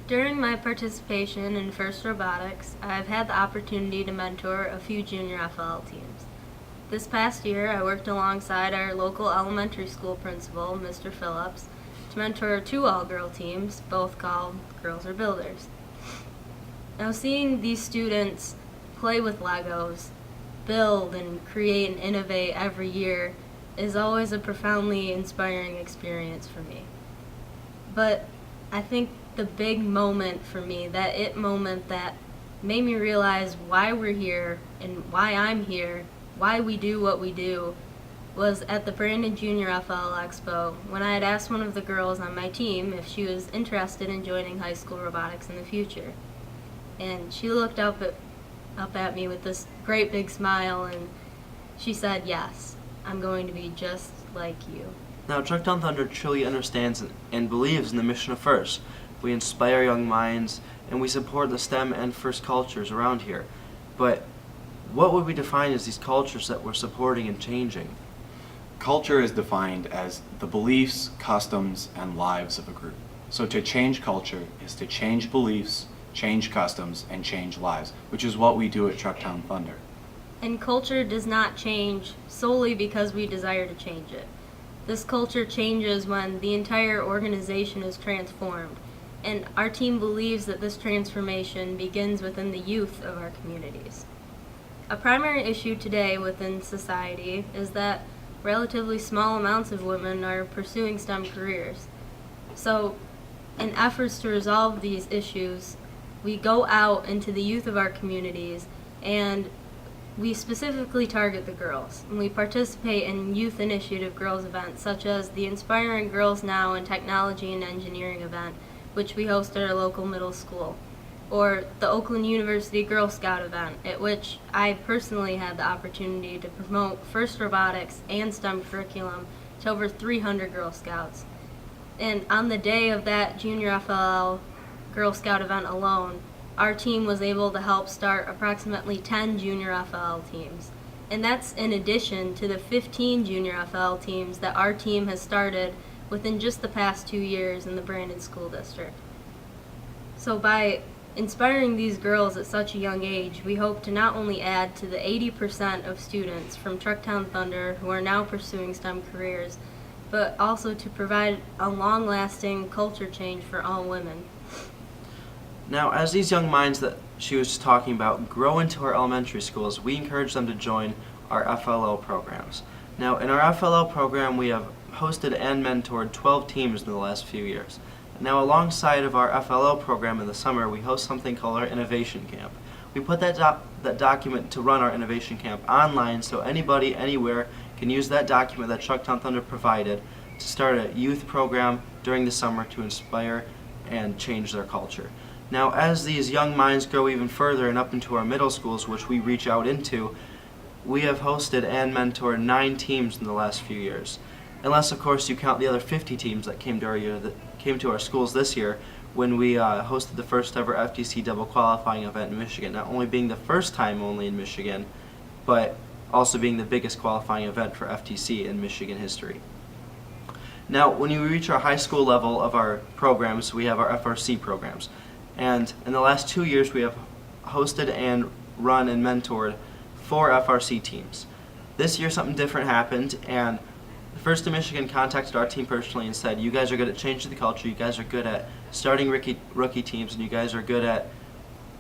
During my participation in FIRST Robotics, I've had the opportunity to mentor a few junior FLL teams. This past year, I worked alongside our local elementary school principal, Mr. Phillips, to mentor two all-girl teams, both called Girls Are Builders. Now, seeing these students play with Legos, build and create and innovate every year is always a profoundly inspiring experience for me. But I think the big moment for me, that it moment that made me realize why we're here and why I'm here, why we do what we do, was at the Brandon Junior FLL Expo when I had asked one of the girls on my team if she was interested in joining high school robotics in the future. And she looked up at me with this great big smile and she said, "Yes, I'm going to be just like you." Now, Chucktown Thunder truly understands and believes in the mission of FIRST. We inspire young minds, and we support the STEM and FIRST cultures around here. But what would we define as these cultures that we're supporting and changing? Culture is defined as the beliefs, customs, and lives of a group. So to change culture is to change beliefs, change customs, and change lives, which is what we do at Chucktown Thunder. And culture does not change solely because we desire to change it. This culture changes when the entire organization is transformed, and our team believes that this transformation begins within the youth of our communities. A primary issue today within society is that relatively small amounts of women are pursuing STEM careers. So, in efforts to resolve these issues, we go out into the youth of our communities and we specifically target the girls, and we participate in youth initiative girls events such as the Inspiring Girls Now in Technology and Engineering event, which we host at our local middle school, or the Oakland University Girl Scout event, at which I personally had the opportunity to promote FIRST Robotics and STEM curriculum to over 300 Girl Scouts. And on the day of that Junior FLL Girl Scout event alone, our team was able to help start approximately 10 Junior FLL teams. And that's in addition to the 15 Junior FLL teams that our team has started within just the past 2 years in the Brandon School District. So by inspiring these girls at such a young age, we hope to not only add to the 80% of students from Chucktown Thunder who are now pursuing STEM careers, but also to provide a long-lasting culture change for all women. Now, as these young minds that she was just talking about grow into our elementary schools, we encourage them to join our FLL programs. Now, in our FLL program, we have hosted and mentored 12 teams in the last few years. Now, alongside of our FLL program in the summer, we host something called our Innovation Camp. We put that document to run our Innovation Camp online so anybody, anywhere, can use that document that Chucktown Thunder provided to start a youth program during the summer to inspire and change their culture. Now, as these young minds grow even further and up into our middle schools, which we reach out into, we have hosted and mentored 9 teams in the last few years. Unless, of course, you count the other 50 teams that came to our schools this year when we hosted the first ever FTC double qualifying event in Michigan, not only being the first time only in Michigan, but also being the biggest qualifying event for FTC in Michigan history. Now, when you reach our high school level of our programs, we have our FRC programs. And in the last 2 years, we have hosted and run and mentored 4 FRC teams. This year, something different happened, and the First in Michigan contacted our team personally and said, "You guys are good at changing the culture, you guys are good at starting rookie teams, and you guys are good at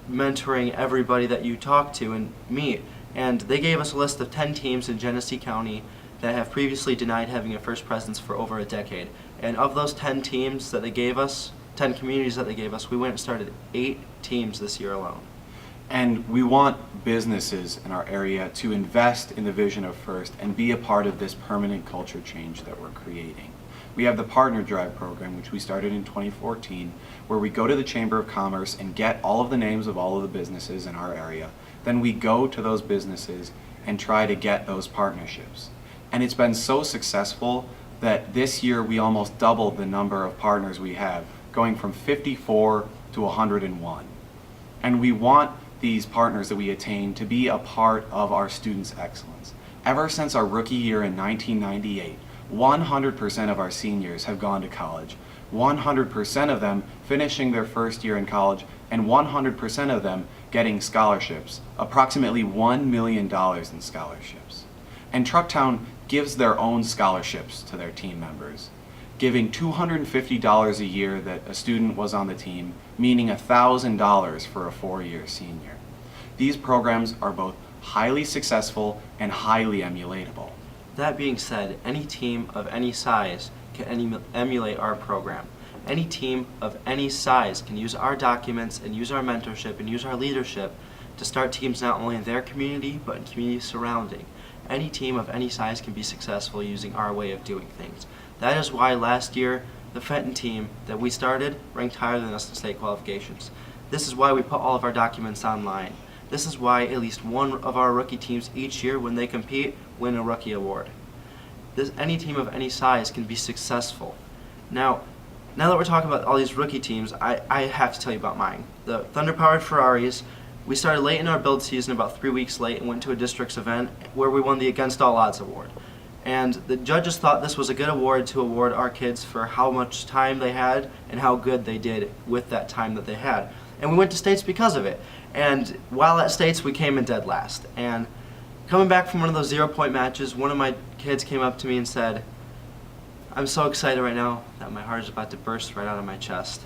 mentoring everybody that you talk to and meet." And they gave us a list of 10 teams in Genesee County that have previously denied having a FIRST presence for over a decade. And of those 10 teams that they gave us, 10 communities that they gave us, we went and started 8 teams this year alone. And we want businesses in our area to invest in the vision of FIRST and be a part of this permanent culture change that we're creating. We have the Partner Drive program, which we started in 2014, where we go to the Chamber of Commerce and get all of the names of all of the businesses in our area. Then we go to those businesses and try to get those partnerships. And it's been so successful that this year we almost doubled the number of partners we have, going from 54 to 101. And we want these partners that we attain to be a part of our students' excellence. Ever since our rookie year in 1998, 100% of our seniors have gone to college. 100% of them finishing their first year in college, and 100% of them getting scholarships, approximately $1 million in scholarships. And Trucktown gives their own scholarships to their team members, giving $250 a year that a student was on the team, meaning $1,000 for a 4-year senior. These programs are both highly successful and highly emulatable. That being said, any team of any size can emulate our program. Any team of any size can use our documents and use our mentorship and use our leadership to start teams not only in their community but in communities surrounding. Any team of any size can be successful using our way of doing things. That is why last year the Fenton team that we started ranked higher than us in state qualifications. This is why we put all of our documents online. This is why at least one of our rookie teams each year, when they compete, win a rookie award. Any team of any size can be successful. Now that we're talking about all these rookie teams, I have to tell you about mine. The Thunder-powered Ferraris, we started late in our build season, about 3 weeks late, and went to a districts event where we won the Against All Odds award. And the judges thought this was a good award to award our kids for how much time they had and how good they did with that time that they had. And we went to states because of it. And while at states, we came in dead last. And coming back from one of those 0-point matches, one of my kids came up to me and said, "I'm so excited right now that my heart is about to burst right out of my chest."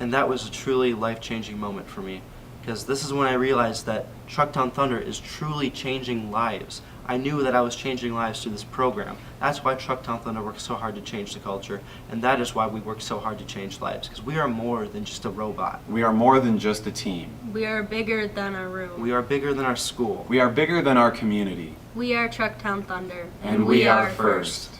And that was a truly life-changing moment for me, because this is when I realized that Trucktown Thunder is truly changing lives. I knew that I was changing lives through this program. That's why Trucktown Thunder works so hard to change the culture, and that is why we work so hard to change lives, because we are more than just a robot. We are more than just a team. We are bigger than our room. We are bigger than our school. We are bigger than our community. We are Trucktown Thunder. And we are first.